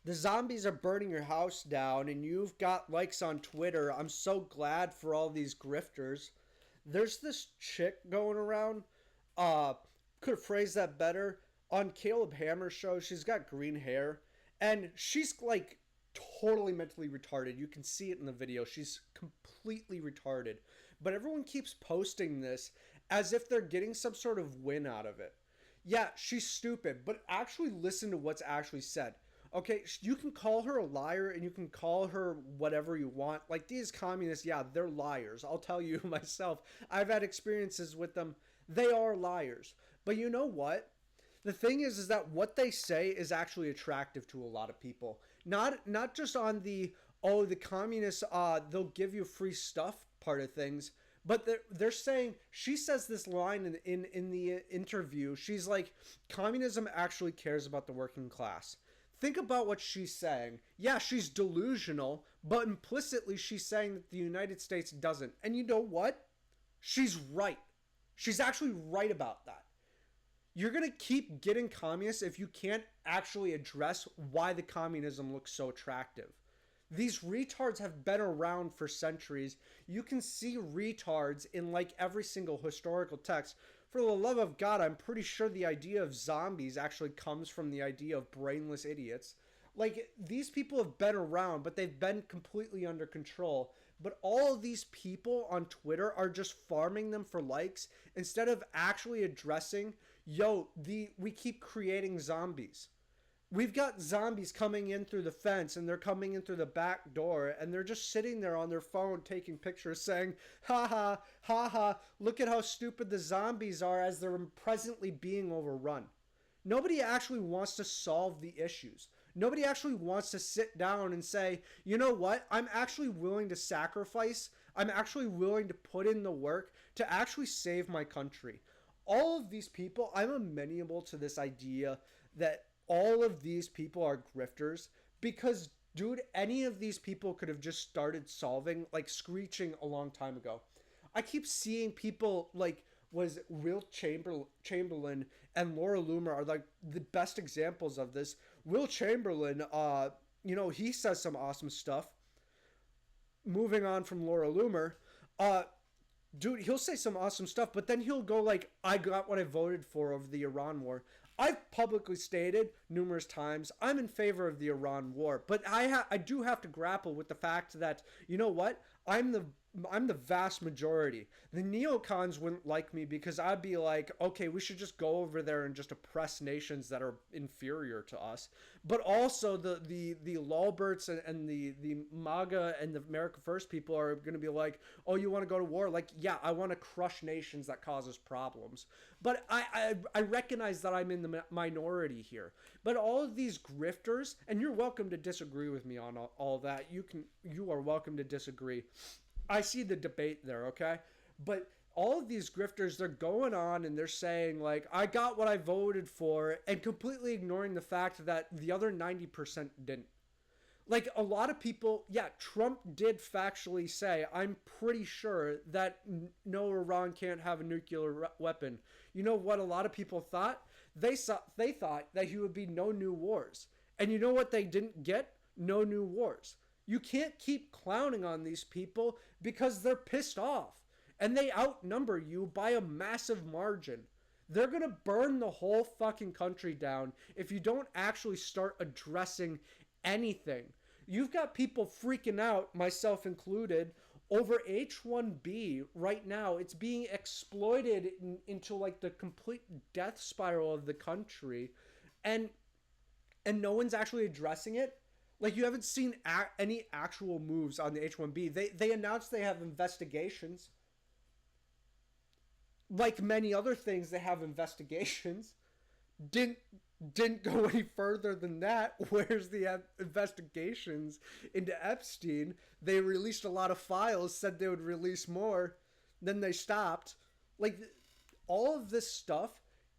The zombies are burning your house down and you've got likes on Twitter. I'm so glad for all these grifters. There's this chick going around. Uh, could have phrased that better. On Caleb Hammer's show, she's got green hair. And she's like totally mentally retarded. You can see it in the video. She's completely retarded. But everyone keeps posting this as if they're getting some sort of win out of it. Yeah, she's stupid, but actually listen to what's actually said. Okay, you can call her a liar and you can call her whatever you want. Like these communists, yeah, they're liars. I'll tell you myself. I've had experiences with them. They are liars. But you know what? The thing is that what they say is actually attractive to a lot of people. Not just on the the communists they'll give you free stuff part of things, but they're saying, she says this line in the interview. She's like, communism actually cares about the working class. Think about what she's saying. Yeah, she's delusional, but implicitly she's saying that the United States doesn't. And you know what? She's right. She's actually right about that. You're going to keep getting communists if you can't actually address why the communism looks so attractive. These retards have been around for centuries. You can see retards in like every single historical text. For the love of God, I'm pretty sure the idea of zombies actually comes from the idea of brainless idiots. Like, these people have been around, but they've been completely under control. But all of these people on Twitter are just farming them for likes instead of actually addressing, we keep creating zombies. We've got zombies coming in through the fence and they're coming in through the back door and they're just sitting there on their phone taking pictures saying, ha ha, ha ha, look at how stupid the zombies are as they're presently being overrun. Nobody actually wants to solve the issues. Nobody actually wants to sit down and say, you know what, I'm actually willing to sacrifice. I'm actually willing to put in the work to actually save my country. All of these people, I'm amenable to this idea that all of these people are grifters because, dude, any of these people could have just started solving, like, screeching a long time ago. I keep seeing people like, was Will Chamberlain and Laura Loomer are like the best examples of this. Will Chamberlain, he says some awesome stuff. Moving on from Laura Loomer, dude, he'll say some awesome stuff, but then he'll go like, I got what I voted for over the Iran war. I've publicly stated numerous times I'm in favor of the Iran war, but I do have to grapple with the fact that, you know what, I'm the vast majority. The neocons wouldn't like me because I'd be like, okay, we should just go over there and just oppress nations that are inferior to us. But also the Lulberts and the MAGA and the America First people are going to be like, oh, you want to go to war? Like, yeah, I want to crush nations that cause us problems. But I recognize that I'm in the minority here. But all of these grifters, and you're welcome to disagree with me on all that. You are welcome to disagree. I see the debate there, okay? But all of these grifters, they're going on and they're saying, like, I got what I voted for, and completely ignoring the fact that the other 90% didn't. Like, a lot of people, yeah, Trump did factually say, I'm pretty sure that no, Iran can't have a nuclear weapon. You know what a lot of people thought? They thought that he would be no new wars. And you know what they didn't get? No new wars. You can't keep clowning on these people because they're pissed off. And they outnumber you by a massive margin. They're going to burn the whole fucking country down if you don't actually start addressing anything. You've got people freaking out, myself included, over H-1B right now. It's being exploited into like the complete death spiral of the country. And no one's actually addressing it. Like, you haven't seen any actual moves on the H-1B. They announced they have investigations. Like many other things, they have investigations. Didn't go any further than that. Where's the investigations into Epstein? They released a lot of files, said they would release more. Then they stopped. Like, all of this stuff,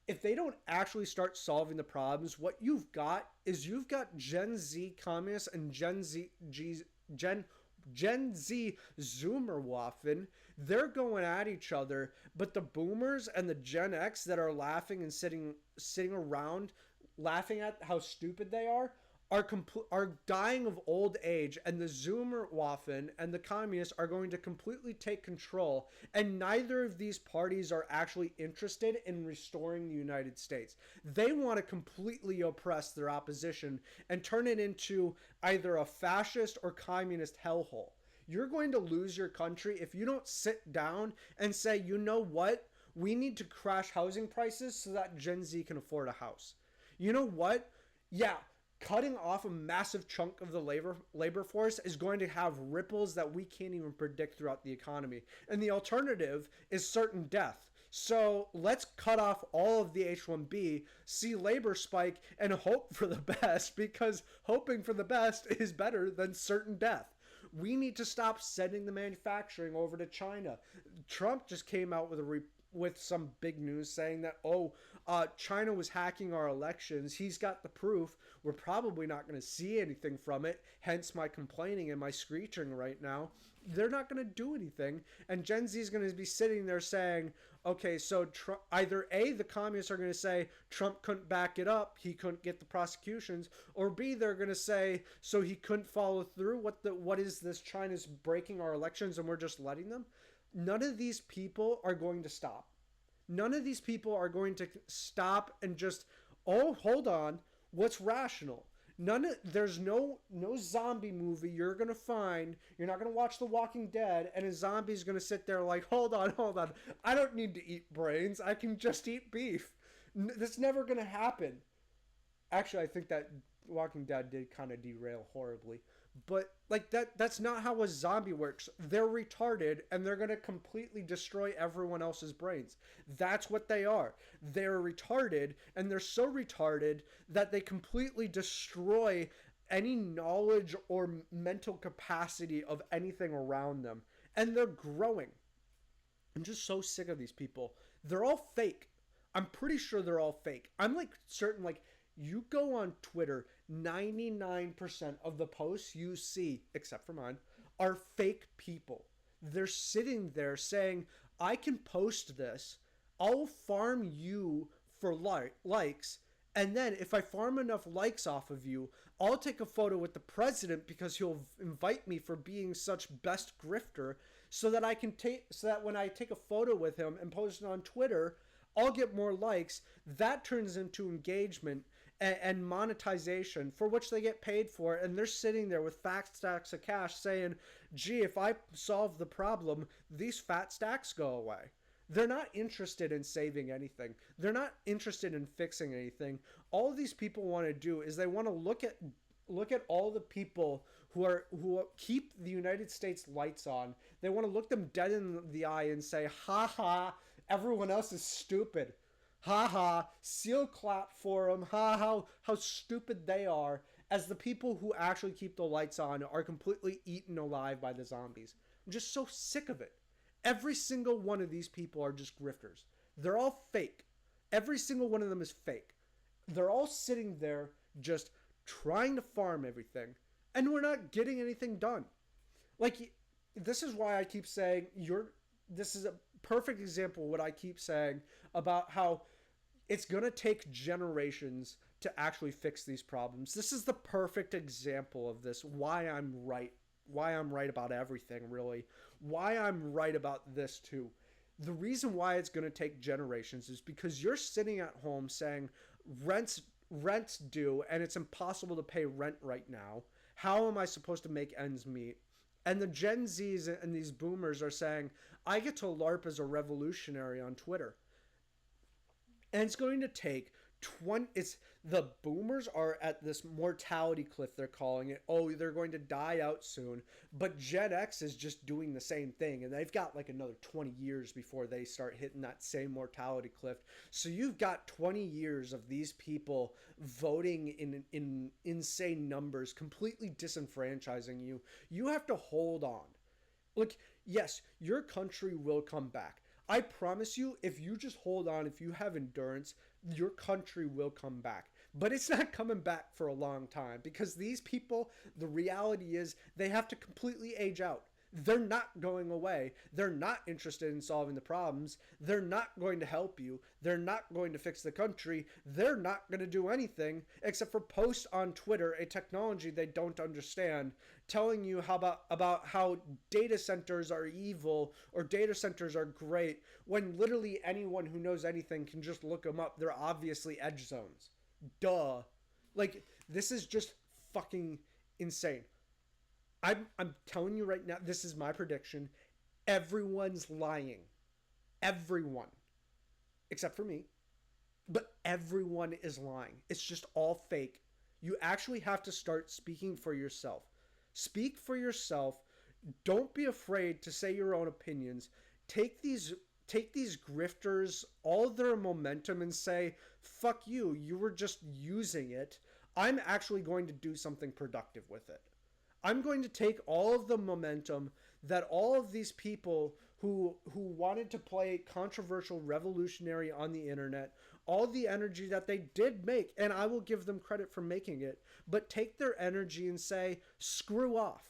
if they don't actually start solving the problems, what you've got is you've got Gen Z communists and Gen Z Zoomerwaffen. They're going at each other, but the boomers and the Gen X that are laughing and sitting around laughing at how stupid they are are dying of old age, and the Zoomerwaffen and the communists are going to completely take control, and neither of these parties are actually interested in restoring the United States. They want to completely oppress their opposition and turn it into either a fascist or communist hellhole. You're going to lose your country if you don't sit down and say, you know what? We need to crash housing prices so that Gen Z can afford a house. You know what? Yeah, cutting off a massive chunk of the labor force is going to have ripples that we can't even predict throughout the economy. And the alternative is certain death. So let's cut off all of the H-1B, see labor spike, and hope for the best, because hoping for the best is better than certain death. We need to stop sending the manufacturing over to China. Trump just came out with some big news saying that, China was hacking our elections. He's got the proof. We're probably not going to see anything from it, hence my complaining and my screeching right now. They're not going to do anything, and Gen Z is going to be sitting there saying, okay, so either A, the communists are going to say Trump couldn't back it up, he couldn't get the prosecutions, or B, they're going to say, so he couldn't follow through. What is this? China's breaking our elections and we're just letting them? None of these people are going to stop. None of these people are going to stop and just, oh, hold on, what's rational? There's no zombie movie you're going to find. You're not going to watch The Walking Dead and a zombie's going to sit there like, hold on. I don't need to eat brains. I can just eat beef. That's never going to happen. Actually, I think that Walking Dead did kind of derail horribly. But like that's not how a zombie works. They're retarded and they're going to completely destroy everyone else's brains. That's what they are. They're retarded, and they're so retarded that they completely destroy any knowledge or mental capacity of anything around them. And they're growing. I'm just so sick of these people. They're all fake. I'm pretty sure they're all fake. I'm like certain, like, you go on Twitter, 99% of the posts you see, except for mine, are fake people. They're sitting there saying, I can post this, I'll farm you for likes, and then if I farm enough likes off of you, I'll take a photo with the president because he'll invite me for being such best grifter, so that when I take a photo with him and post it on Twitter, I'll get more likes. That turns into engagement and monetization, for which they get paid for, and they're sitting there with fat stacks of cash saying, gee, if I solve the problem, these fat stacks go away. They're not interested in saving anything. They're not interested in fixing anything. All these people want to do is they want to look at all the people who keep the United States lights on. They want to look them dead in the eye and say, ha ha, everyone else is stupid. Ha ha, seal clap for them. Ha, how stupid they are, as the people who actually keep the lights on are completely eaten alive by the zombies. I'm just so sick of it. Every single one of these people are just grifters. They're all fake. Every single one of them is fake. They're all sitting there just trying to farm everything, and we're not getting anything done. Like, this is why I keep saying this is a perfect example of what I keep saying about how it's going to take generations to actually fix these problems. This is the perfect example of this, why I'm right about everything, really. Why I'm right about this too. The reason why it's going to take generations is because you're sitting at home saying rent's due and it's impossible to pay rent right now. How am I supposed to make ends meet? And the Gen Zs and these boomers are saying, I get to LARP as a revolutionary on Twitter. And it's going to take the boomers are at this mortality cliff, they're calling it. Oh, they're going to die out soon. But Gen X is just doing the same thing, and they've got like another 20 years before they start hitting that same mortality cliff. So you've got 20 years of these people voting in insane numbers, completely disenfranchising you. You have to hold on. Look, yes, your country will come back. I promise you, if you just hold on, if you have endurance, your country will come back. But it's not coming back for a long time, because these people, the reality is they have to completely age out. They're not going away. They're not interested in solving the problems. They're not going to help you. They're not going to fix the country. They're not going to do anything except for post on Twitter a technology they don't understand, telling you about how data centers are evil or data centers are great, when literally anyone who knows anything can just look them up. They're obviously edge zones. Duh. Like, this is just fucking insane. I'm telling you right now, this is my prediction. Everyone's lying. Everyone. Except for me. But everyone is lying. It's just all fake. You actually have to start speaking for yourself. Speak for yourself. Don't be afraid to say your own opinions. Take these grifters, all their momentum, and say, fuck you. You were just using it. I'm actually going to do something productive with it. I'm going to take all of the momentum that all of these people who wanted to play controversial, revolutionary on the internet, all the energy that they did make, and I will give them credit for making it, but take their energy and say, screw off.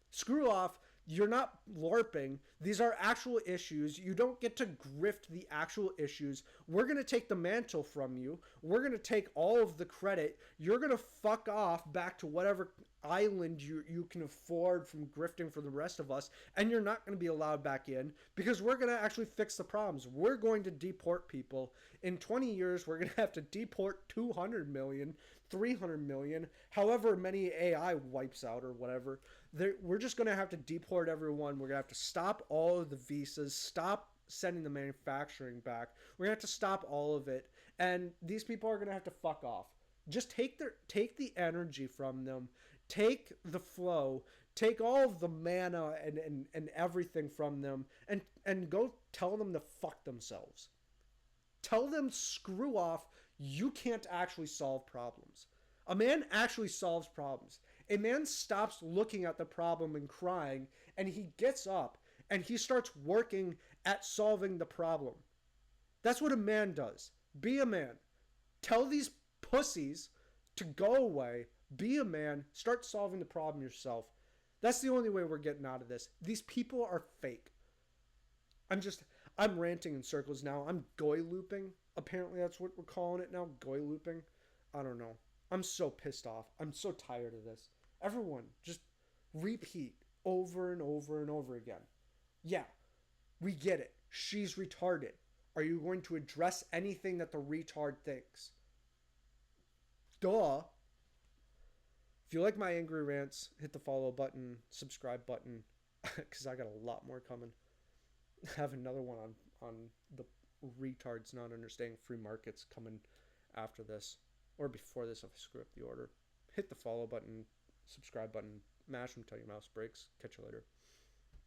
Screw off. You're not LARPing. These are actual issues. You don't get to grift the actual issues. We're going to take the mantle from you. We're going to take all of the credit. You're going to fuck off back to whatever island you can afford from grifting for the rest of us. And you're not going to be allowed back in because we're going to actually fix the problems. We're going to deport people. In 20 years, we're going to have to deport 200 million, 300 million, however many AI wipes out or whatever. We're just going to have to deport everyone. We're going to have to stop all of the visas, stop sending the manufacturing back. We're going to have to stop all of it. And these people are going to have to fuck off. Just take the energy from them. Take the flow. Take all of the mana and everything from them and go tell them to fuck themselves. Tell them screw off. You can't actually solve problems. A man actually solves problems. A man stops looking at the problem and crying, and he gets up and he starts working at solving the problem. That's what a man does. Be a man. Tell these pussies to go away. Be a man. Start solving the problem yourself. That's the only way we're getting out of this. These people are fake. I'm ranting in circles now. I'm goy looping. Apparently that's what we're calling it now. Goy looping. I don't know. I'm so pissed off. I'm so tired of this. Everyone, just repeat over and over and over again. Yeah, we get it. She's retarded. Are you going to address anything that the retard thinks? Duh. If you like my angry rants, hit the follow button, subscribe button, because I got a lot more coming. I have another one on the retards not understanding free markets coming after this. Or before this if I screw up the order. Hit the follow button, subscribe button, mash them till your mouse breaks. Catch you later.